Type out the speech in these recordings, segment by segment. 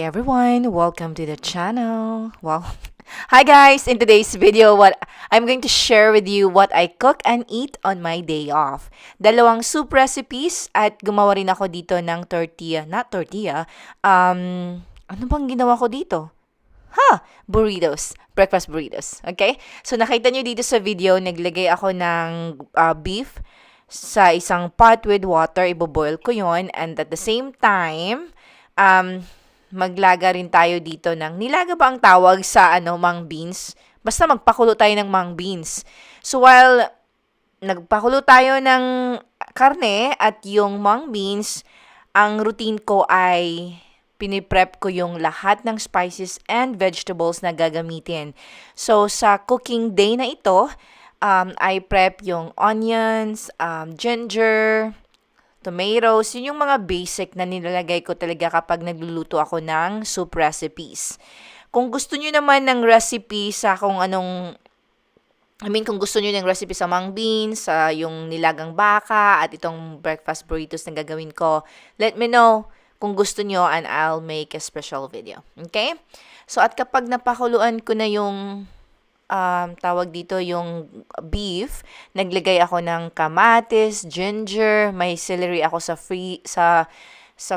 everyone, welcome to the channel. Wow. Hi guys, in today's video, I'm going to share with you what I cook and eat on my day off. Dalawang soup recipes at gumawa rin ako dito ng ano bang ginawa ko dito? Burritos. Breakfast burritos. Okay? So, nakita nyo dito sa video, naglagay ako ng beef sa isang pot with water. Iboboil ko yon. And at the same time, maglaga rin tayo dito ng, nilaga ba ang tawag sa mung beans? Basta magpakulo tayo ng mung beans. So, while nagpakulo tayo ng karne at yung mung beans, ang routine ko ay piniprep ko yung lahat ng spices and vegetables na gagamitin. So, sa cooking day na ito, I prep yung onions, ginger, tomatoes. Yun yung mga basic na nilalagay ko talaga kapag nagluluto ako ng soup recipes. Kung gusto nyo naman ng recipe sa kung gusto nyo ng recipe sa mung beans, sa yung nilagang baka, at itong breakfast burritos na gagawin ko, let me know kung gusto nyo and I'll make a special video. Okay? So, at kapag napakuluan ko na yung tawag dito yung beef, naglagay ako ng kamatis, ginger, may celery ako sa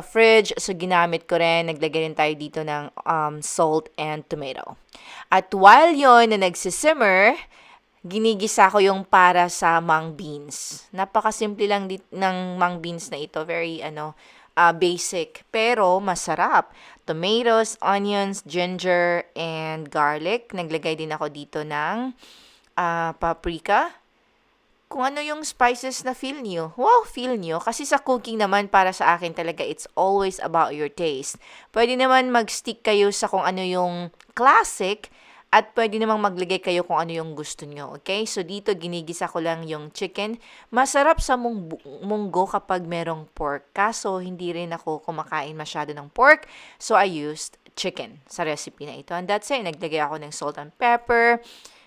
fridge, so ginamit ko rin, naglagay rin tayo dito ng salt and tomato. At while yon na nagsisimmer, ginigisa ko yung para sa mung beans. Napakasimple lang ng mung beans na ito, very basic, pero masarap. Tomatoes, onions, ginger, and garlic. Naglagay din ako dito ng paprika. Kung ano yung spices na feel nyo. Wow, feel nyo. Kasi sa cooking naman, para sa akin talaga, it's always about your taste. Pwede naman mag-stick kayo sa kung ano yung classic, at pwede namang maglagay kayo kung ano yung gusto nyo. Okay? So, dito, ginigisa ko lang yung chicken. Masarap sa munggo kapag merong pork. Kaso, hindi rin ako kumakain masyado ng pork. So, I used chicken sa recipe na ito. And that's it. Naglagay ako ng salt and pepper.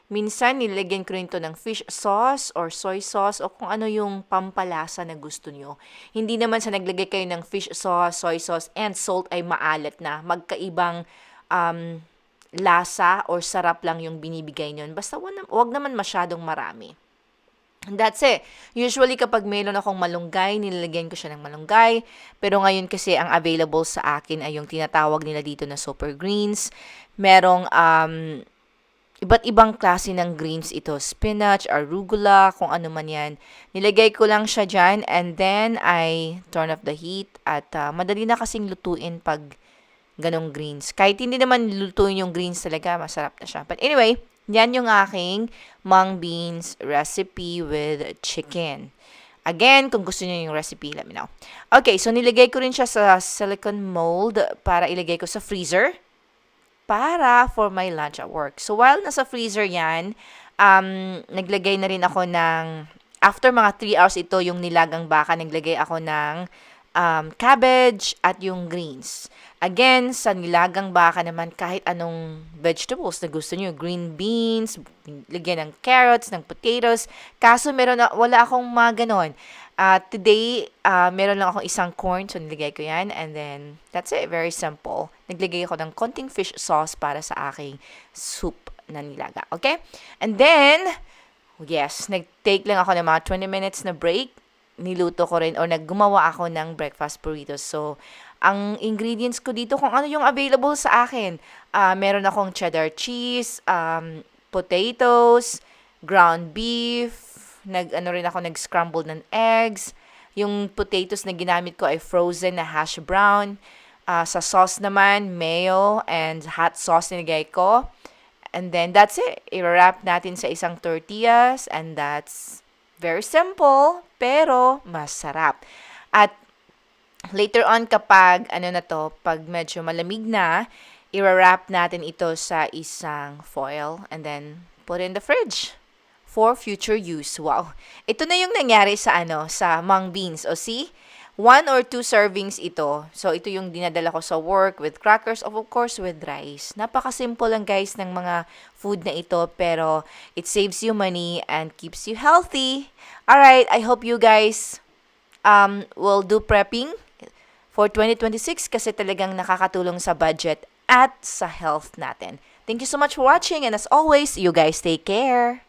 Minsan, nilagyan ko rin ito ng fish sauce or soy sauce o kung ano yung pampalasa na gusto nyo. Hindi naman sa naglagay kayo ng fish sauce, soy sauce, and salt ay maalat na. Magkaibang lasa or sarap lang yung binibigay nyon. Basta wag naman masyadong marami. And that's it. Usually, kapag meron akong malunggay, nilalagyan ko siya ng malunggay. Pero ngayon kasi, ang available sa akin ay yung tinatawag nila dito na super greens. Merong iba't ibang klase ng greens ito. Spinach, arugula, kung ano man yan. Nilagay ko lang siya dyan and then I turn off the heat at madali na kasing lutuin pag ganong greens. Kahit hindi naman lutuin yung greens talaga, masarap na siya. But anyway, yan yung aking mung beans recipe with chicken. Again, kung gusto niyo yung recipe, let me know. Okay, so nilagay ko rin siya sa silicone mold para ilagay ko sa freezer para for my lunch at work. So while nasa freezer yan, naglagay na rin ako ng, after mga 3 hours ito, yung nilagang baka, naglagay ako ng cabbage at yung greens. Again, sa nilagang baka naman, kahit anong vegetables na gusto nyo, green beans, lagyan ng carrots, ng potatoes. Kaso wala akong mga ganon. Today, meron lang akong isang corn, so nilagay ko yan. And then, that's it. Very simple. Naglagay ako ng konting fish sauce para sa aking soup na nilaga. Okay? And then, yes, nag-take lang ako ng mga 20 minutes na break. Niluto ko rin or naggumawa ako ng breakfast burritos. So, ang ingredients ko dito, kung ano yung available sa akin. Meron akong cheddar cheese, potatoes, ground beef, nag-scramble ng eggs. Yung potatoes na ginamit ko ay frozen na hash brown. Sa sauce naman, mayo and hot sauce nilagay ko. And then, that's it. I-wrap natin sa isang tortillas and that's very simple, pero masarap. At later on, kapag pag medyo malamig na, i-wrap natin ito sa isang foil and then put in the fridge for future use. Wow. Ito na yung nangyari sa mung beans. O see? 1 or 2 servings ito. So, ito yung dinadala ko sa work with crackers, of course, with rice. Napakasimple lang, guys, ng mga food na ito, pero it saves you money and keeps you healthy. Alright, I hope you guys will do prepping for 2026 kasi talagang nakakatulong sa budget at sa health natin. Thank you so much for watching, and as always, you guys take care.